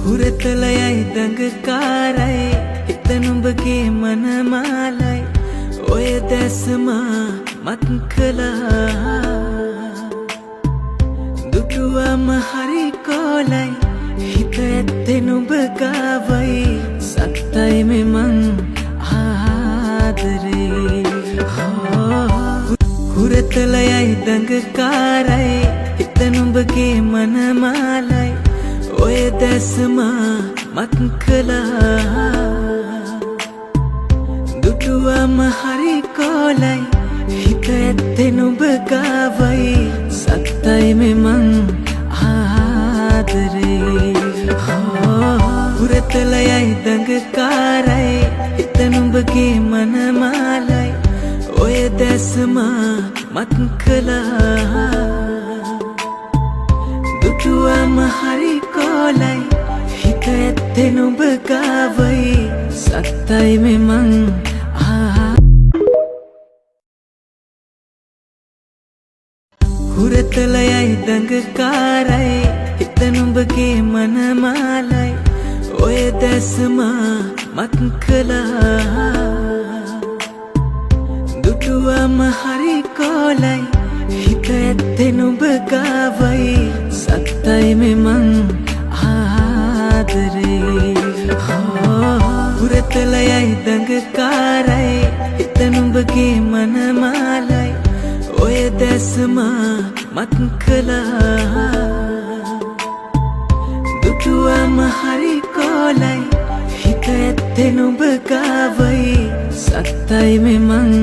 හුරතලයයි දඟකාරයි හිත නුඹගේ මනමාලයි ඔය දැසමා මත් කළා දුටුවම හරි කෝලයි හිත ඇත්තේ නුඹ ගාවයි සත්තයි මෙමන් ආදරේ හුරතලයයි දඟකාරයි හිත නුඹගේ මනමාලයි ඔය දැසමා මත් කළා දුටුවම හරි කෝලයි හිත ඇත්තේ නුඹ ගාවයි සත්තයි මෙමන් ආදරේ හුරතලයයි දඟකාරයි හිත නුඹගේ මනමාලයි ඔය දැසමා මත් කළා දුටුවම හරි කෝලයි හිත ඇත්තේ නුඹ ගාවයි සත්තයි මෙමන් හුරතලයයි දඟකාරයි හිත නුඹගේ මනමාලයි ඔය දැසමා මත් කළා දුටුවම හරි කෝලයි හිත ඇත්තේ නුඹ ගාවයි සත්තයි මෙමන් ආදරේ හුරතලයයි දඟකාරයි හිත නුඹගේ මනමාලයි ඔය දැසමා මත් කළා දුටුවම හරි කෝලයි හිත ඇත්තේ නුඹ ගාවයි සත්තයි මෙමන්